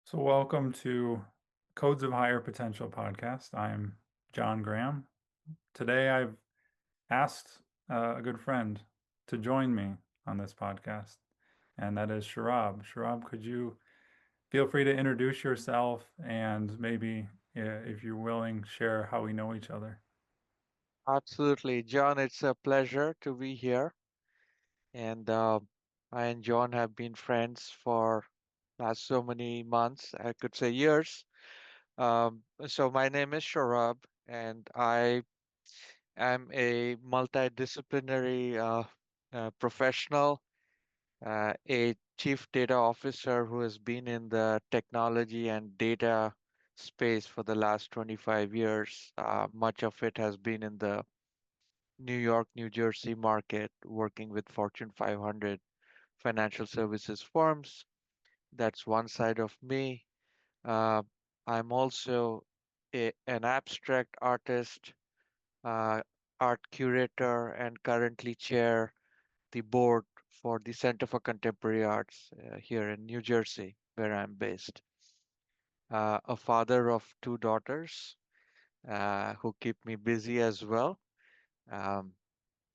So, welcome to Codes of Higher Potential podcast. I'm John Graham. Today, I've asked a good friend to join me on this podcast, and that is Shourabh. Shourabh, could you feel free to introduce yourself and maybe, if you're willing, share how we know each other? Absolutely, John. It's a pleasure to be here. And I and John have been friends for last so many months, I could say years. So my name is Shourabh, and I am a multidisciplinary professional, a chief data officer who has been in the technology and data space for the last 25 years. Much of it has been in the New York, New Jersey market, working with Fortune 500 financial services firms. That's one side of me. Uh, I'm also an abstract artist, uh, art curator, and currently chair the board for the Center for Contemporary Arts here in New Jersey, where I'm based. A father of two daughters who keep me busy as well. Um,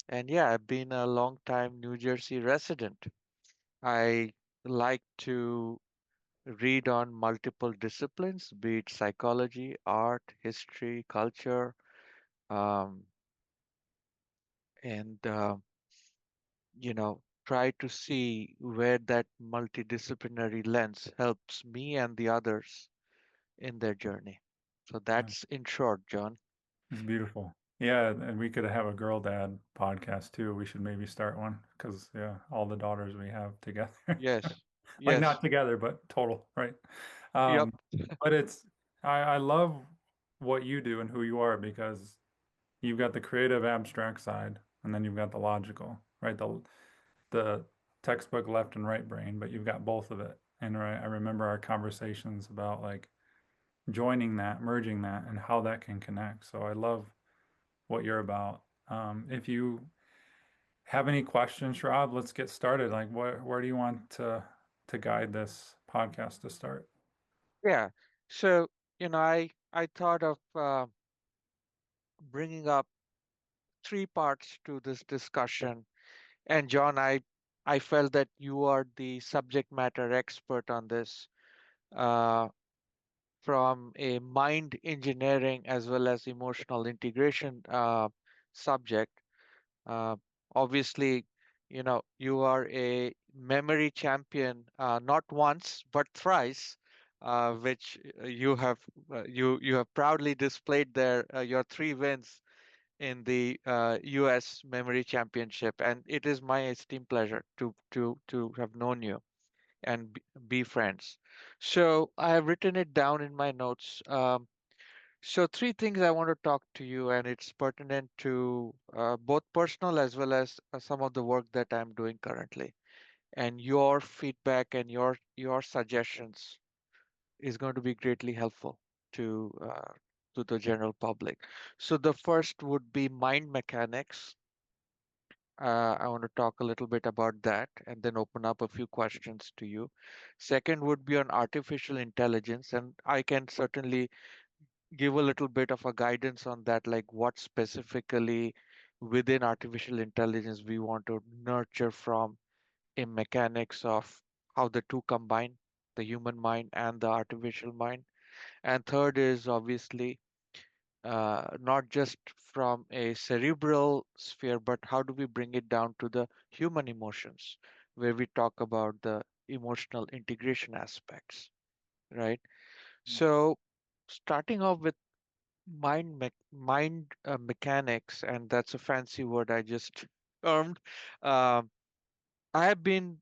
And yeah, I've been a long time New Jersey resident. I like to read on multiple disciplines, be it psychology, art, history, culture, um, and try to see where that multidisciplinary lens helps me and the others in their journey. So Yeah, that's in short, John. it's beautiful. Yeah, and we could have a girl dad podcast too. We should maybe start one because, yeah, all the daughters we have together. Yes, Like yes, not together, but total, right? yep, Um, but I love what you do and who you are because you've got the creative abstract side and then you've got the logical, right? The textbook left and right brain, but you've got both of it. And I remember our conversations about like joining that, merging that, and how that can connect. So I love what you're about. If you have any questions, Rob, let's get started. Like, where do you want to guide this podcast to start? yeah. So, I thought of bringing up three parts to this discussion. And John, I felt that you are the subject matter expert on this, uh, from a mind engineering as well as emotional integration subject. Uh, Obviously, you are a memory champion, not once but thrice, which you have proudly displayed there. Your three wins in the U.S. Memory Championship, and it is my esteemed pleasure to have known you and be friends. So I have written it down in my notes. So three things I want to talk to you, and it's pertinent to both personal as well as some of the work that I'm doing currently. And your feedback and your suggestions is going to be greatly helpful to uh, to the general public. So the first would be mind mechanics. I want to talk a little bit about that and then open up a few questions to you. Second would be on artificial intelligence, and I can certainly give a little bit of a guidance on that, like what specifically within artificial intelligence we want to nurture from a mechanics of how the two combine, the human mind and the artificial mind. And third is obviously not just from a cerebral sphere, but how do we bring it down to the human emotions, where we talk about the emotional integration aspects, right? So, starting off with mind mechanics, and that's a fancy word I just termed. Um, I have been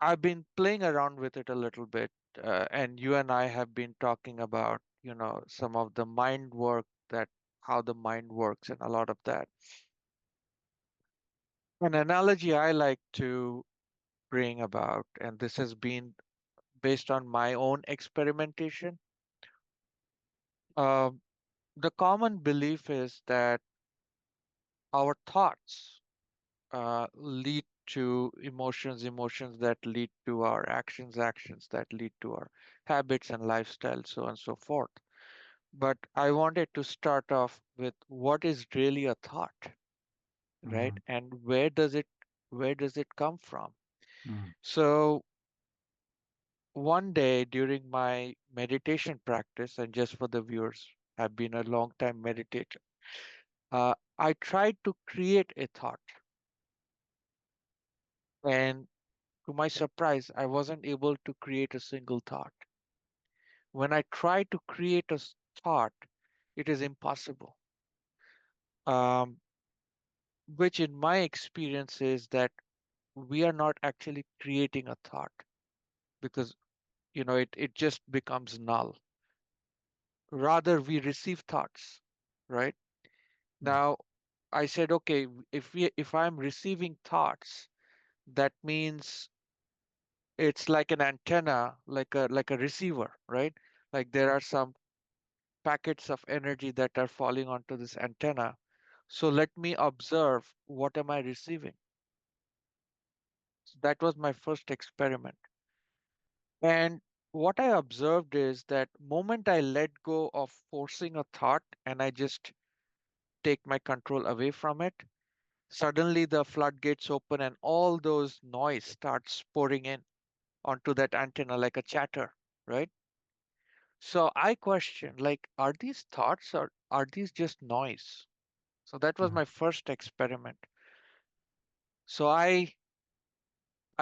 I've been playing around with it a little bit, and you and I have been talking about, some of the mind work, that how the mind works and a lot of that. An analogy I like to bring about, and this has been based on my own experimentation. Um, the common belief is that our thoughts lead to emotions, emotions that lead to our actions, actions that lead to our habits and lifestyle, so on and so forth. But I wanted to start off with what is really a thought, right? Mm-hmm. And where does it come from? Mm-hmm. So one day during my meditation practice, and just for the viewers, I've been a long time meditator. I tried to create a thought, and to my surprise, I wasn't able to create a single thought. When I try to create a thought, it is impossible. Um, which, in my experience, is that we are not actually creating a thought because it just becomes null. Rather, we receive thoughts, right? Now, I said, okay, if I'm receiving thoughts, that means it's like an antenna, like a receiver, right? Like there are some packets of energy that are falling onto this antenna. So let me observe what am I receiving. So that was my first experiment. And what I observed is that moment I let go of forcing a thought and I just take my control away from it, suddenly the floodgates open and all those noise starts pouring in onto that antenna like a chatter, right? So I question, like, are these thoughts or are these just noise? So that was Mm-hmm. my first experiment. So I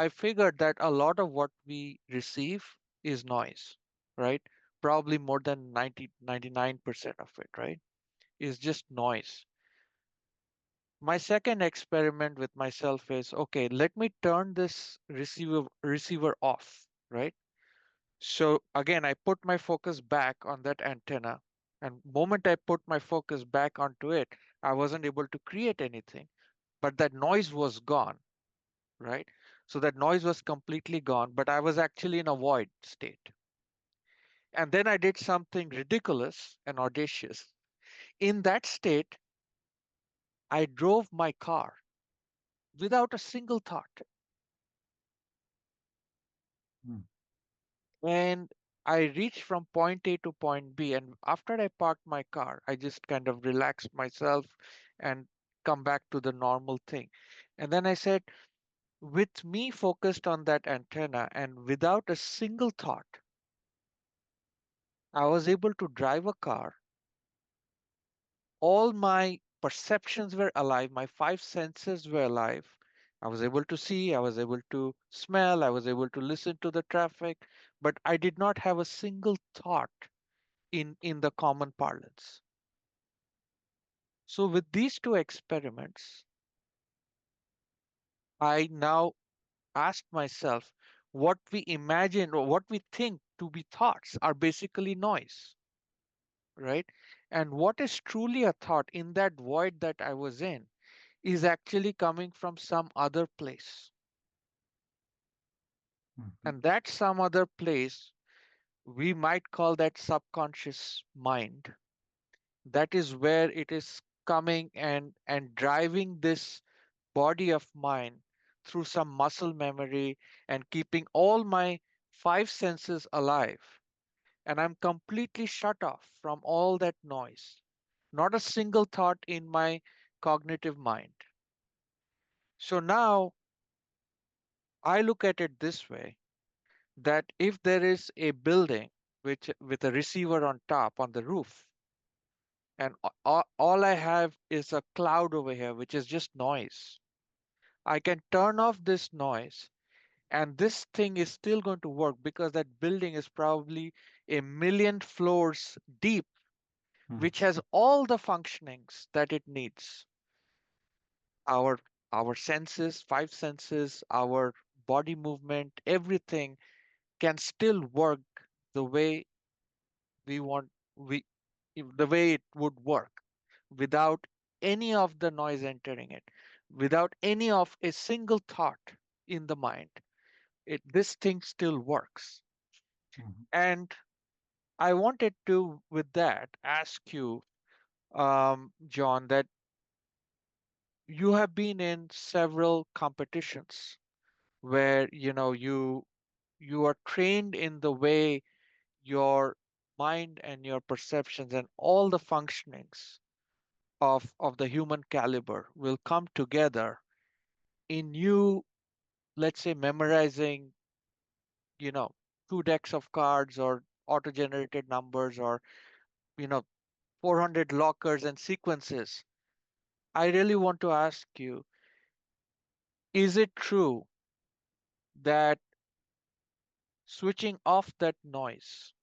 figured that a lot of what we receive is noise, right? Probably more than 99% of it, right? Is just noise. My second experiment with myself is, okay, let me turn this receiver off, right? So again, I put my focus back on that antenna, and moment I put my focus back onto it, I wasn't able to create anything, but that noise was gone, right? So that noise was completely gone, but I was actually in a void state. And then I did something ridiculous and audacious. In that state, I drove my car without a single thought. Mm-hmm. And I reached from point A to point B. And after I parked my car, I just kind of relaxed myself and come back to the normal thing. And then I said, with me focused on that antenna and without a single thought, I was able to drive a car. All my perceptions were alive, my five senses were alive. I was able to see, I was able to smell, I was able to listen to the traffic, but I did not have a single thought in the common parlance. So with these two experiments, I now ask myself what we imagine or what we think to be thoughts are basically noise, right? And what is truly a thought in that void that I was in is actually coming from some other place. Mm-hmm. And that some other place, we might call that subconscious mind. That is where it is coming and driving this body of mine through some muscle memory and keeping all my five senses alive. And I'm completely shut off from all that noise. Not a single thought in my cognitive mind. So now I look at it this way, that if there is a building which with a receiver on top on the roof, and all I have is a cloud over here, which is just noise, I can turn off this noise and this thing is still going to work because that building is probably a million floors deep, which has all the functionings that it needs. Our our senses, five senses, our body movement, everything can still work the way we want we the way it would work without any of the noise entering it, without any of a single thought in the mind. This thing still works. Mm-hmm. And I wanted to, with that, ask you, John, that you have been in several competitions where, you are trained in the way your mind and your perceptions and all the functionings of the human caliber will come together in you, let's say, memorizing, you know, two decks of cards or auto-generated numbers or, you know, 400 lockers and sequences. I really want to ask you, is it true that switching off that noise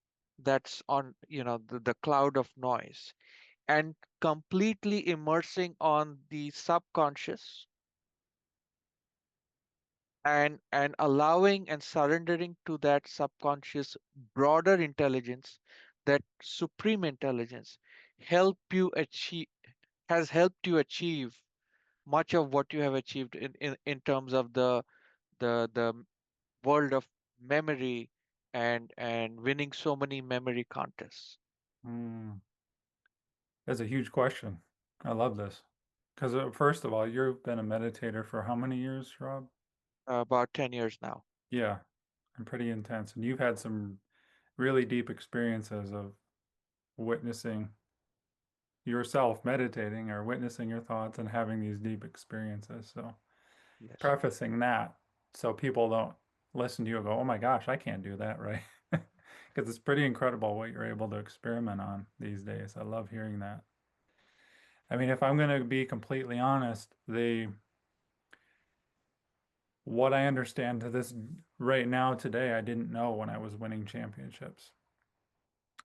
that's on, the cloud of noise, and completely immersing on the subconscious and allowing and surrendering to that subconscious broader intelligence, that supreme intelligence, help you achieve has helped you achieve much of what you have achieved in terms of the world of memory and winning so many memory contests. Hmm. That's a huge question. I love this. Because first of all, you've been a meditator for how many years, Rob? About 10 years now. Yeah, and pretty intense. And you've had some really deep experiences of witnessing yourself meditating or witnessing your thoughts and having these deep experiences. So, Yes. prefacing that so people don't listen to you and go, oh my gosh, I can't do that, right? Because it's pretty incredible what you're able to experiment on these days. I love hearing that. I mean, if I'm going to be completely honest, what I understand to this right now today, I didn't know when I was winning championships,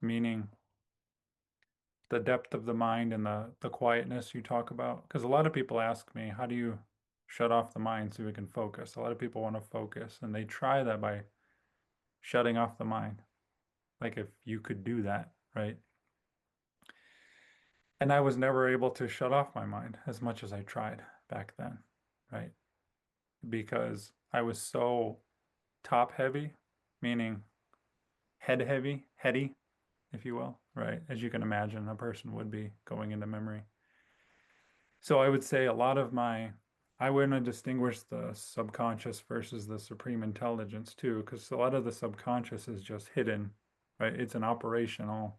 meaning the depth of the mind and the quietness you talk about. Because a lot of people ask me, how do you shut off the mind so we can focus? A lot of people want to focus, and they try that by shutting off the mind. Like if you could do that, right? And I was never able to shut off my mind as much as I tried back then, right? Because I was so top heavy, meaning head heavy, heady, if you will, right? As you can imagine, a person would be going into memory. So I would say a lot of I want to distinguish the subconscious versus the supreme intelligence too, because a lot of the subconscious is just hidden, right? It's an operational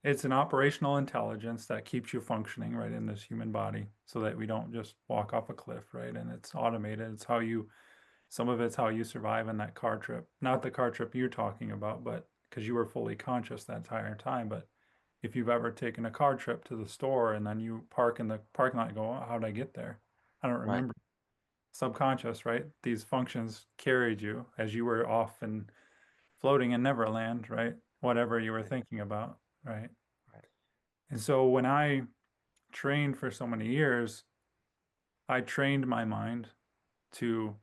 intelligence that keeps you functioning right in this human body so that we don't just walk off a cliff, right? And it's automated. Some of it's how you survive in that car trip. Not the car trip you're talking about, but because you were fully conscious that entire time. But if you've ever taken a car trip to the store and then you park in the parking lot and go, "Oh, how did I get there? I don't Right. remember." Subconscious, right? These functions carried you as you were off and floating in Neverland, right? Whatever you were Right. thinking about, right? Right. And so when I trained for so many years, I trained my mind to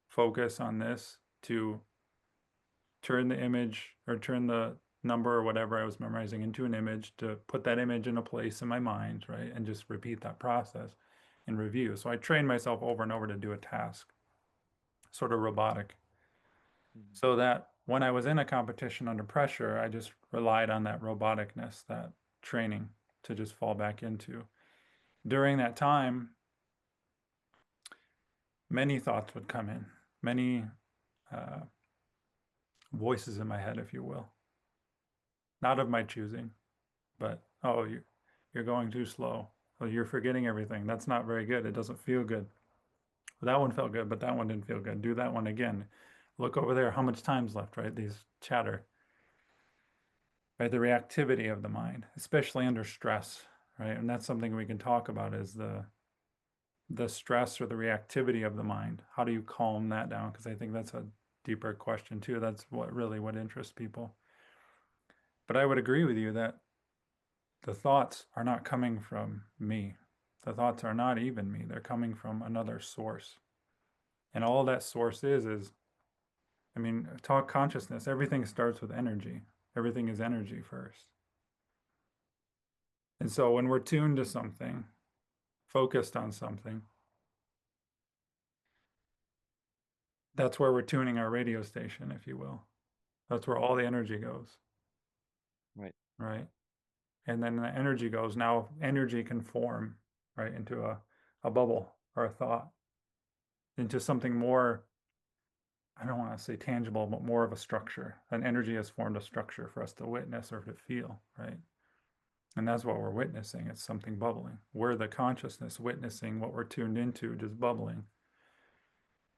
focus on this, to turn the image or turn the number or whatever I was memorizing into an image, to put that image in a place in my mind, right? And just repeat that process in review. So I trained myself over and over to do a task, sort of robotic, Mhm. so that when I was in a competition under pressure, I just relied on that roboticness, that training to just fall back into. During that time, many thoughts would come in, many uh, voices in my head, if you will, not of my choosing, but oh, you're going too slow. Oh, you're forgetting everything. That's not very good. It doesn't feel good. Well, that one felt good, but that one didn't feel good. Do that one again. Look over there. How much time's left, right? These chatter, right? The reactivity of the mind, especially under stress, right? And that's something we can talk about is the stress or the reactivity of the mind. How do you calm that down? Because I think that's a deeper question too. That's what interests people. But I would agree with you that the thoughts are not coming from me. The thoughts are not even me. They're coming from another source. And all that source is, I mean, talk consciousness, everything starts with energy. Everything is energy first. And so when we're tuned to something, focused on something, that's where we're tuning our radio station, if you will. That's where all the energy goes, Right. right? And then the energy goes. Now, energy can form. right? Into a bubble or a thought, into something more, I don't want to say tangible, but more of a structure. An energy has formed a structure for us to witness or to feel, right? And that's what we're witnessing. It's something bubbling. We're the consciousness witnessing what we're tuned into, just bubbling.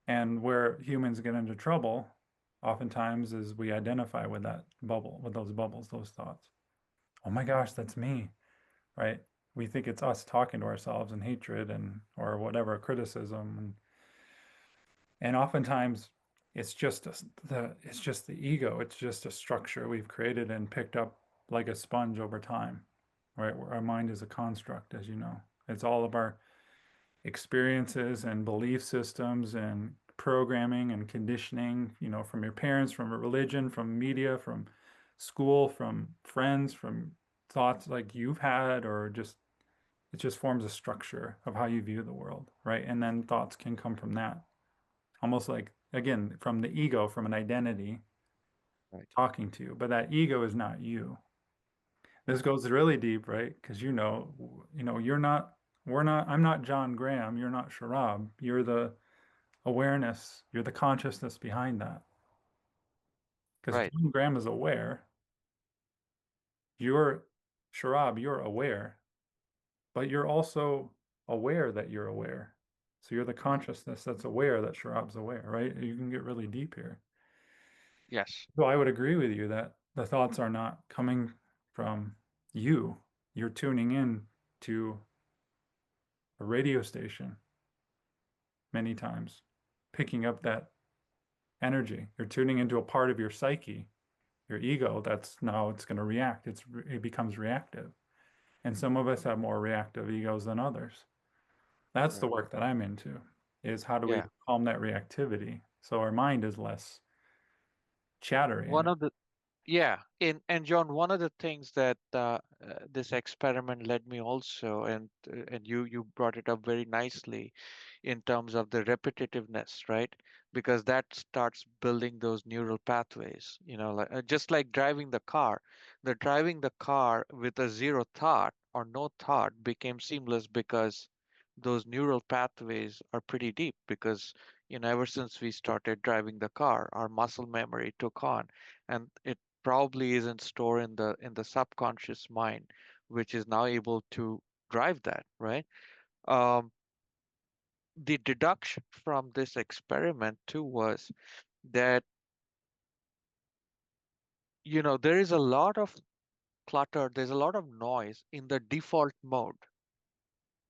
And where humans get into trouble, oftentimes, is we identify with that bubble, with those bubbles, those thoughts. Oh my gosh, that's me, right? We think it's us talking to ourselves in hatred and or whatever criticism, and oftentimes it's just it's just the ego. It's just a structure we've created and picked up like a sponge over time, right? Our mind is a construct, as you know. It's all of our experiences and belief systems and programming and conditioning, from your parents, from religion, from media, from school, from friends, from thoughts like you've had, or just it just forms a structure of how you view the world, right? And then thoughts can come from that, almost like, again, from the ego, from an identity Right. talking to you, but that ego is not you. This Right. goes really deep, right? Because you're not, we're not, I'm not John Graham, you're not Shourabh, you're the awareness, you're the consciousness behind that. Because Right. John Graham is aware, you're Shourabh, you're aware, but you're also aware that you're aware. So you're the consciousness that's aware that Shourabh's aware, right? You can get really deep here. Yes. So I would agree with you that the thoughts are not coming from you. You're tuning in to a radio station many times, picking up that energy. You're tuning into a part of your psyche, your ego, that's now it's going to react. It becomes reactive. And some of us have more reactive egos than others. That's the Right. work that I'm into, is how do we Yeah. calm that reactivity so our mind is less chattery. One of the Yeah, and John, one of the things that this experiment led me also, and you brought it up very nicely in terms of the repetitiveness, right? Because that starts building those neural pathways, like just like driving the car. The driving the car with a zero thought or no thought became seamless because those neural pathways are pretty deep because ever since we started driving the car, our muscle memory took on and it probably isn't stored in the subconscious mind, which is now able to drive that, right? Um, the deduction from this experiment too was that there is a lot of clutter, there's a lot of noise in the default mode,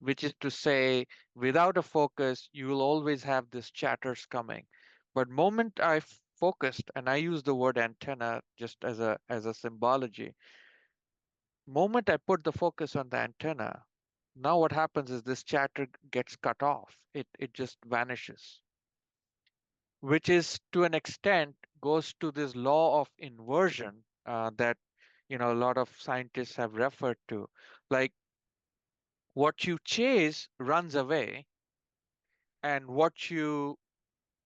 which is to say, without a focus, you will always have this chatters coming. But moment I focused, and I use the word antenna just as a symbology, moment I put the focus on the antenna, now what happens is this chatter gets cut off. It just vanishes, which is to an extent goes to this law of inversion that a lot of scientists have referred to. Like what you chase runs away, and what you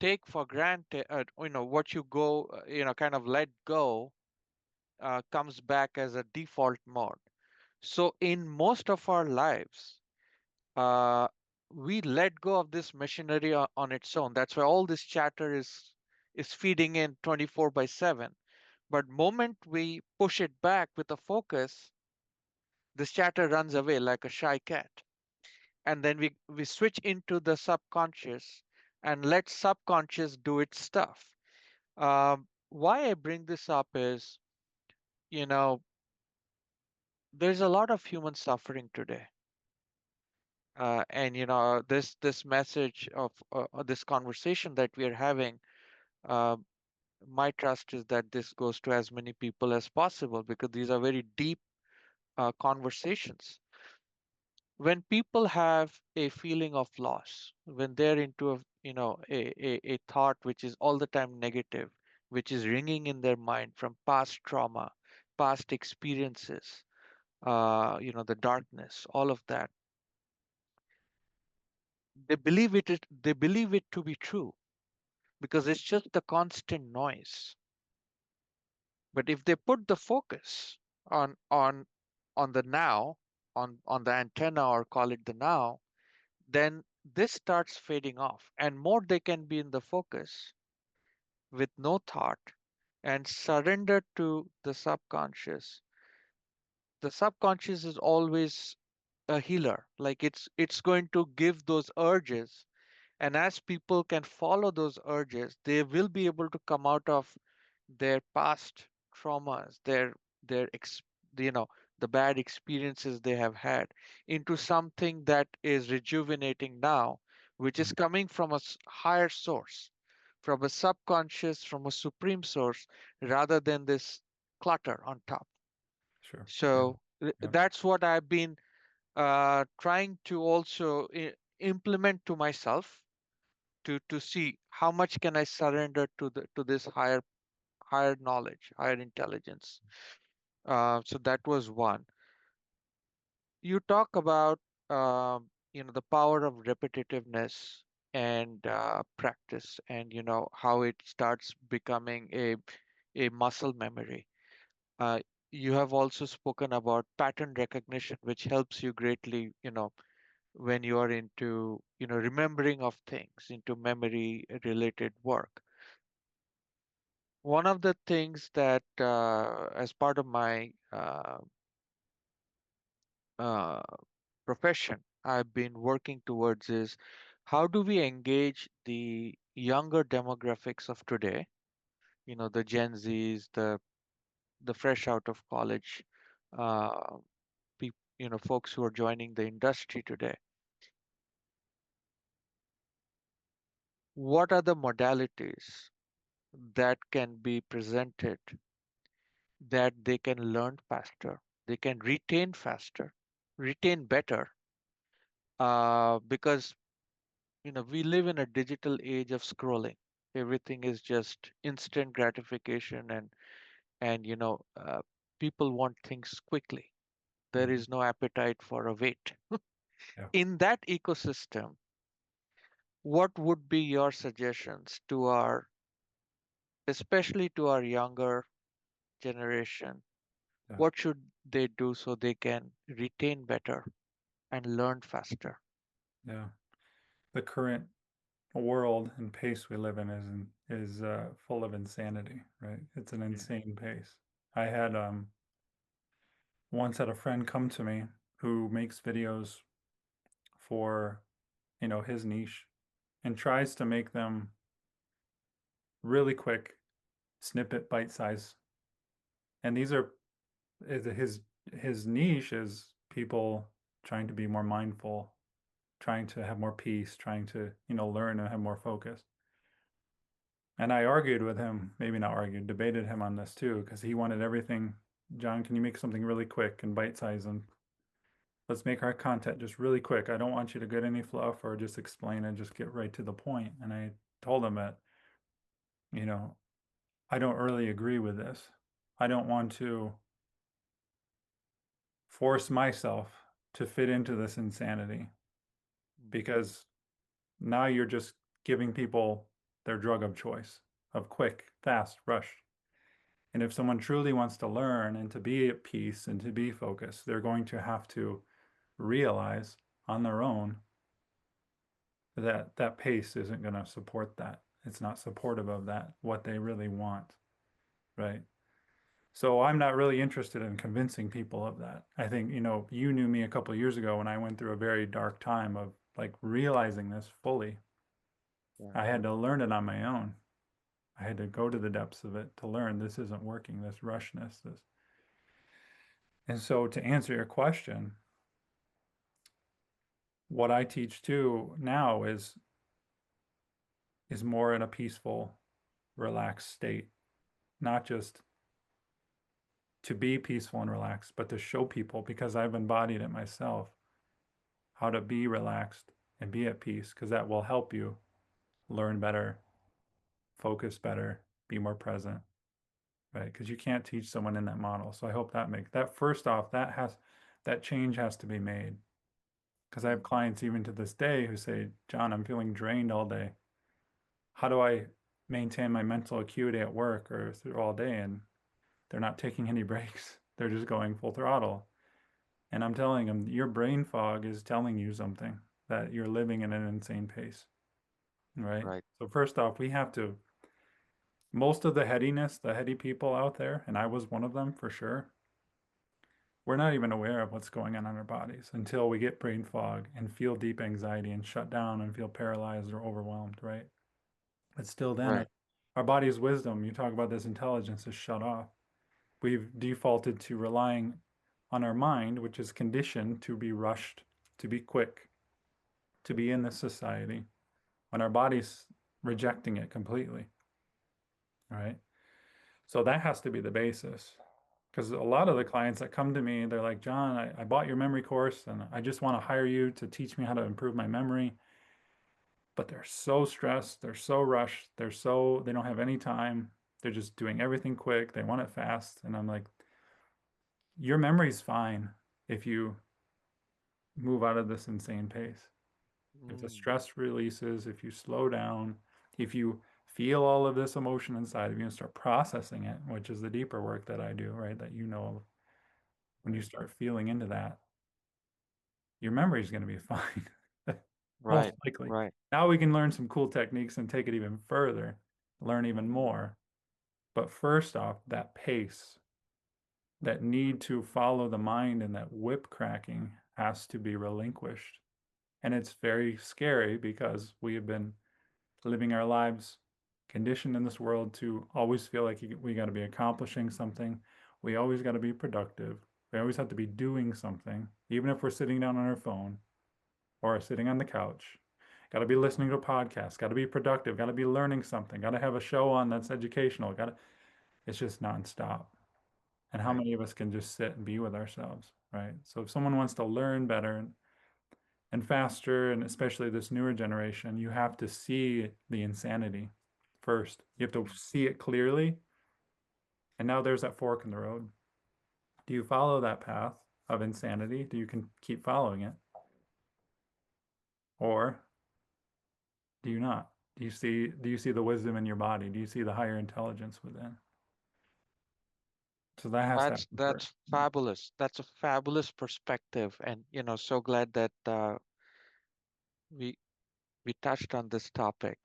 take for granted, what you go, kind of let go, comes back as a default mode. So in most of our lives, uh, we let go of this machinery on its own. That's why all this chatter is feeding in 24 by 7. But moment we push it back with a focus, this chatter runs away like a shy cat. And then we switch into the subconscious and let subconscious do its stuff. Why I bring this up is, you know, there's a lot of human suffering today. And this message of this conversation that we are having, uh, my trust is that this goes to as many people as possible because these are very deep conversations. When people have a feeling of loss, when they're into a thought which is all the time negative, which is ringing in their mind from past trauma, past experiences, the darkness, all of that, they believe it to be true because it's just the constant noise. But if they put the focus on on on the now, on the antenna, or call it the now, then this starts fading off, and more they can be in the focus with no thought and surrender to the subconscious. The subconscious is always a healer. Like it's going to give those urges, and as people can follow those urges, they will be able to come out of their past traumas, their you know the bad experiences they have had, into something that is rejuvenating now, which is Mm. coming from a higher source, from a subconscious, from a supreme source, rather than this clutter on top. Sure. Yeah. So Yeah. that's what I've been trying to also implement to myself, to see how much can I surrender to this higher knowledge, higher intelligence. So that was one. You talk about the power of repetitiveness and practice, and how it starts becoming a muscle memory. Uh, you have also spoken about pattern recognition, which helps you greatly, when you are into, remembering of things, into memory related work. One of the things that, as part of my uh, profession, I've been working towards is how do we engage the younger demographics of today, the Gen Zs, the fresh out of college, uh, folks who are joining the industry today. What are the modalities that can be presented that they can learn faster, they can retain faster, retain better, because we live in a digital age of scrolling. Everything is just instant gratification, and people want things quickly. There Mhm. is no appetite for a wait. Yeah. In that ecosystem, what would be your suggestions to our, especially to our younger generation? Yeah. What should they do so they can retain better and learn faster? Yeah. The current world and pace we live in is full of insanity, right? It's an Yeah. insane pace. I had once had a friend come to me who makes videos for, his niche and tries to make them really quick, snippet bite size. And these are his niche is people trying to be more mindful, trying to have more peace, trying to, learn and have more focus. And I argued with him, maybe not argued, debated him on this too, because he wanted everything. John, can you make something really quick and bite size and let's make our content just really quick. I don't want you to get any fluff or just explain and just get right to the point. And I told him that, you know, I don't really agree with this. I don't want to force myself to fit into this insanity Mm. because now you're just giving people their drug of choice of quick, fast, rush. And if someone truly wants to learn and to be at peace and to be focused, they're going to have to realize on their own that that pace isn't going to support that. It's not supportive of that, what they really want, right? So I'm not really interested in convincing people of that. I think, you knew me a couple of years ago when I went through a very dark time of like realizing this fully. Yeah. I had to learn it on my own. I had to go to the depths of it to learn this isn't working, this rushness, this. And so to answer your question, what I teach too now is more in a peaceful, relaxed state, not just to be peaceful and relaxed, but to show people because I've embodied it myself how to be relaxed and be at peace because that will help you learn better, focus better, be more present, right? Because you can't teach someone in that model. So I hope that make that first off, that change has to be made. Because I have Mm. clients even to this day who say, John, I'm feeling drained all day. How do I maintain my mental acuity at work or through all day? And they're not taking any breaks. They're just going full throttle. And I'm telling them, your brain fog is telling you something, that you're living in an insane pace, right? Right. So first off, we have to, most of the headiness, the heady people out there, and I was one of them for sure, we're not even aware of what's going on in our bodies until we get brain fog and feel deep anxiety and shut down and feel paralyzed or overwhelmed, right? But still then Right. our body's wisdom, you talk about this intelligence, is shut off. We've defaulted to relying on our mind, which is conditioned to be rushed, to be quick, to be in this society, when our body's rejecting it completely, right? So that has to be the basis. Because a lot of the clients that come to me, they're like, John, I bought your memory course and I just want to hire you to teach me how to improve my memory. But they're so stressed, they're so rushed, they don't have any time. They're just doing everything quick. They want it fast. And I'm like, your memory's fine if you move out of this insane pace. If the Mm, stress releases, if you slow down, if you feel all of this emotion inside of you and start processing it, which is the deeper work that I do, right? That you know, when you right. start feeling into that, your memory is going to be fine, most Right. likely. Right. Now we can learn some cool techniques and take it even further, learn even more. But first off, that pace, that need to follow the mind and that whip cracking has to be relinquished. And it's very scary because we have been living our lives conditioned in this world to always feel like we got to be accomplishing something. We always got to be productive. We always have to be doing something, even if we're sitting down on our phone or sitting on the couch. Got to be listening to a podcast, got to be productive, got to be learning something, got to have a show on that's educational. Got to, it's just nonstop. And how Right. many of us can just sit and be with ourselves, right? So if someone wants to learn better and faster, and especially this newer generation, you have to see the insanity first. You have to Mm, see it clearly. And now there's that fork in the road. Do you follow that path of insanity? Do you can keep following it? Or do you not? Do you see the wisdom in your body? Do you see the higher intelligence within? So that has to That's happen first. that's fabulous. That's a fabulous perspective, and so glad that we we touched on this topic.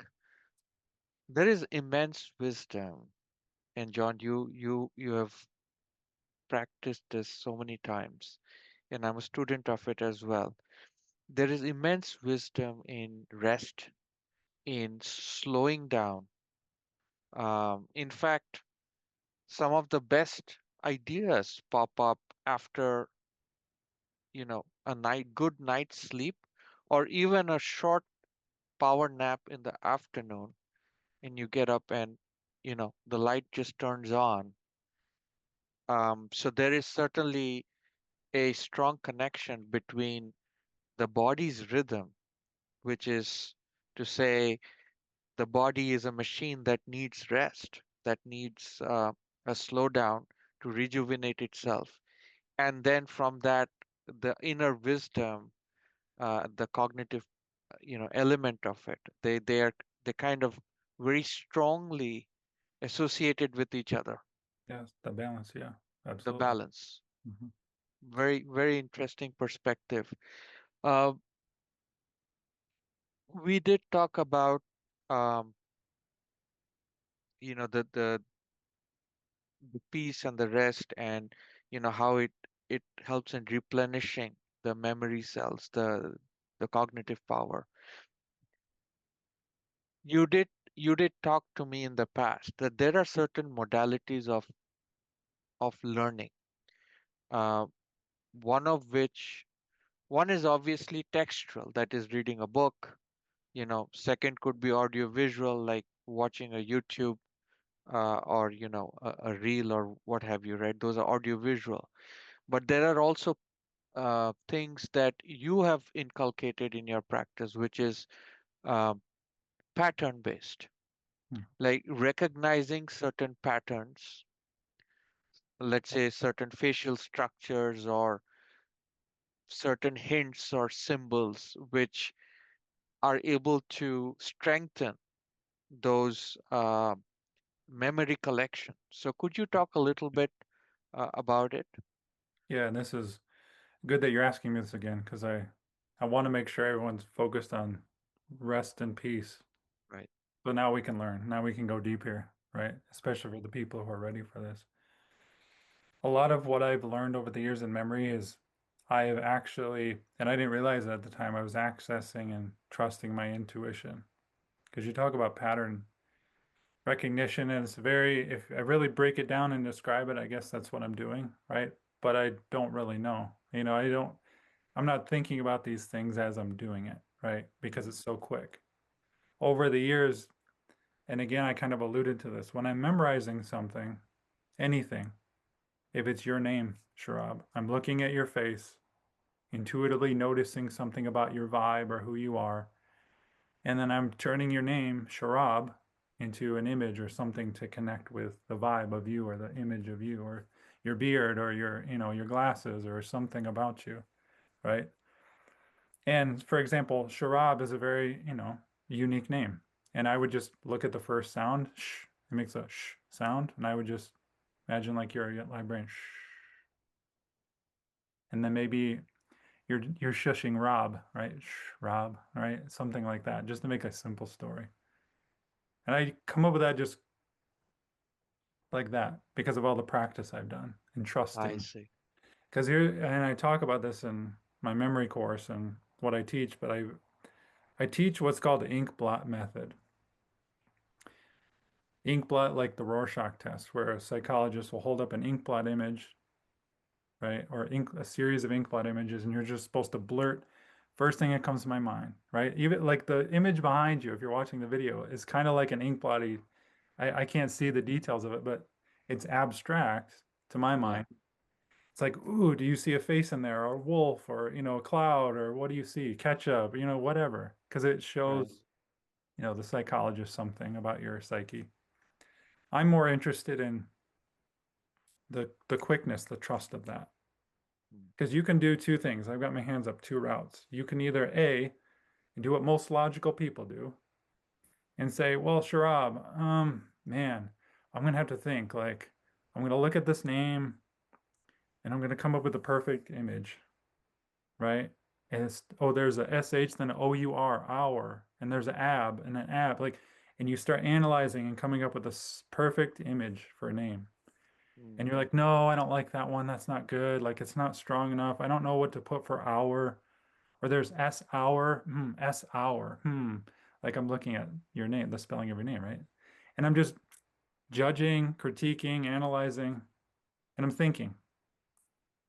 There is immense wisdom, and John, you have practiced this so many times, and I'm a student of it as well. There is immense wisdom in rest, in slowing down. In fact, some of the best ideas pop up after, a good night's sleep, or even a short power nap in the afternoon, and you get up and, the light just turns on. So there is certainly a strong connection between the body's rhythm, which is to say the body is a machine that needs rest, that needs a slowdown to rejuvenate itself. And then from that, the inner wisdom, the cognitive, element of it, they kind of very strongly associated with each other, Yes, the balance. Yeah, the absolutely. balance. Hmm. Very, very interesting perspective. Uh, we did talk about, um, the peace and the rest, and how it helps in replenishing the memory cells, the cognitive power. You did talk to me in the past that there are certain modalities of learning, uh, one of which one is obviously textual, that is reading a book. Second could be audio visual, like watching a YouTube, or a reel or what have you, right? Those are audio visual. But there are also things that you have inculcated in your practice, which is uh, pattern based, like recognizing certain patterns, let's say certain facial structures or certain hints or symbols, which are able to strengthen those memory collection. So, could you talk a little bit about it? Yeah, and this is Good that you're asking me this again because I want to make sure everyone's focused on rest and peace. Right. So now we can learn. Now we can go deep here, right? Especially for the people who are ready for this. A lot of what I've learned over the years in memory is I have actually, and I didn't realize it at the time, I was accessing and trusting my intuition. Because you talk about pattern recognition, and it's very, if I really break it down and describe it, I guess that's what I'm doing, right? But I don't really know. I'm not thinking about these things as I'm doing it, right? Because Mm, it's so quick. Over the years, and again, I kind of alluded to this, when I'm memorizing something, anything, if it's your name, Shourabh, I'm looking at your face, intuitively noticing something about your vibe or who you are, and then I'm turning your name, Shourabh, into an image or something to connect with the vibe of you or the image of you or your beard or your glasses or something about you, right? And for example, Shourabh is a very, unique name. And I would just look at the first sound, shh, it makes a shh sound, and I would just imagine like you're a librarian, shh. And then maybe you're shushing Rob, right? Shh, Rob, right? Something like that, just to make a simple story. And I come up with that just like that because of all the practice I've done and I trusting. see. Because here, and I talk about this in my memory course and what I teach, but I teach what's called the ink blot method. Ink blot, like the Rorschach test, where a psychologist will hold up an ink blot image, right, or a series of ink blot images, and you're just supposed to blurt first thing that comes to my mind, right? Even like the image behind you, if you're watching the video, is kind of like an ink blotty. I can't see the details of it, but it's abstract to my Yeah. mind. It's like, ooh, do you see a face in there, or a wolf, or a cloud, or what do you see? Ketchup, whatever, because it Right. shows, the psychologist something about your psyche. I'm more interested in the quickness, the trust of that. Mm, Because you can do two things. I've got my hands up two routes. You can either A, do what most logical people do and say, well, Shourabh, man, I'm gonna have to think. Like, I'm gonna look at this name and I'm gonna come up with the perfect image, right? And it's there's a SH, then an OUR, hour, and there's an ab and an ab, like, and you start analyzing and coming up with this perfect image for a name. And mm, you're like, no, I don't like that one. That's not good. Like, it's not strong enough. I don't know what to put for hour. Or there's S hour, S hour, Like I'm looking at your name, the spelling of your name, right? And I'm just judging, critiquing, analyzing, and I'm thinking.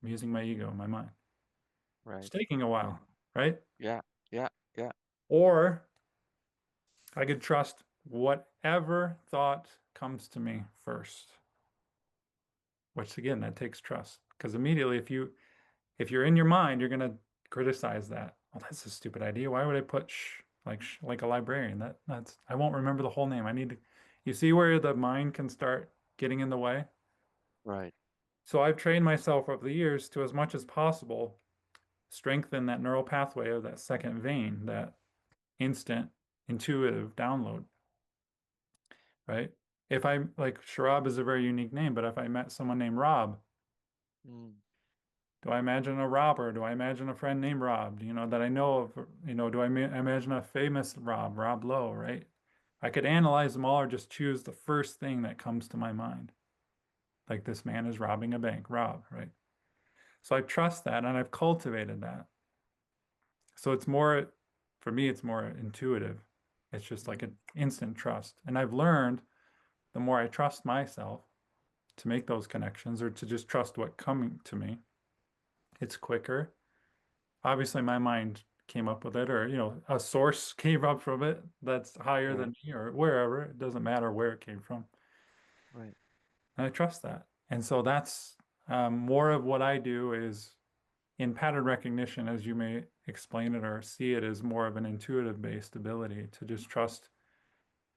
I'm using my ego, my mind. It's right. taking a Right. while, right? Yeah. Yeah. Yeah. Or I could trust whatever thought comes to me first, which again, that takes trust. Because immediately if you're in your mind, you're gonna criticize that. Oh, that's a stupid idea. Why would I put like a librarian? That's I won't remember the whole name. I need to. You see where the mind can start getting in the way? Right. So I've trained myself over the years to, as much as possible, strengthen that neural pathway of that second vein, that instant intuitive download, right? If I like Sharab is a very unique name, but if I met someone named Rob, Mm, do I imagine a robber? Do I imagine a friend named Rob, that I know of? Do I imagine a famous Rob, Rob Lowe, right? I could analyze them all or just choose the first thing that comes to my mind. Like this man is robbing a bank, Rob, right? So I trust that and I've cultivated that. So it's more, for me, it's more intuitive. It's just like mm, an instant trust. And I've learned the more I trust myself to make those connections or to just trust what coming to me, it's quicker. Obviously my mind came up with it or a source came up from it that's higher right. than me or wherever, it doesn't matter where it came from, Right. and I trust that. And so that's more of what I do is in pattern recognition, as you may explain it or see it, as more of an intuitive based ability to just trust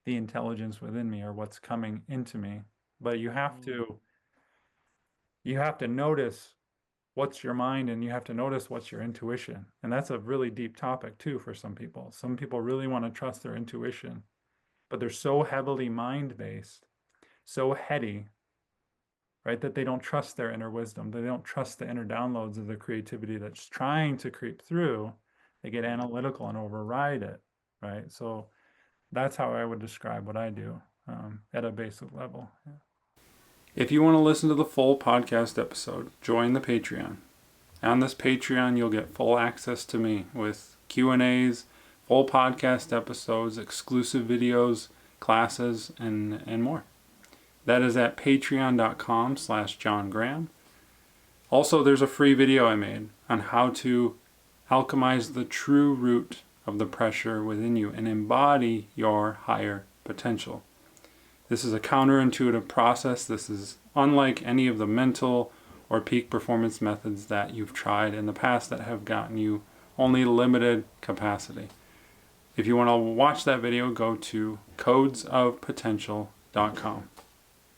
the intelligence within me or what's coming into me. But you have Mm, to you have to notice what's your mind and you have to notice what's your intuition. And that's a really deep topic too for some people. Some people really want to trust their intuition, but they're so heavily mind-based, so heady, right? That they don't trust their inner wisdom. They don't trust the inner downloads of the creativity that's trying to creep through. They get analytical and override it, right? So that's how I would describe what I do at a basic level. Yeah. If you want to listen to the full podcast episode, join the Patreon. On this Patreon, you'll get full access to me with Q&As, full podcast episodes, exclusive videos, classes, and more. That is at patreon.com/John Graham. Also, there's a free video I made on how to alchemize the true root of the pressure within you and embody your higher potential. This is a counterintuitive process. This is unlike any of the mental or peak performance methods that you've tried in the past that have gotten you only limited capacity. If you want to watch that video, go to codesofpotential.com.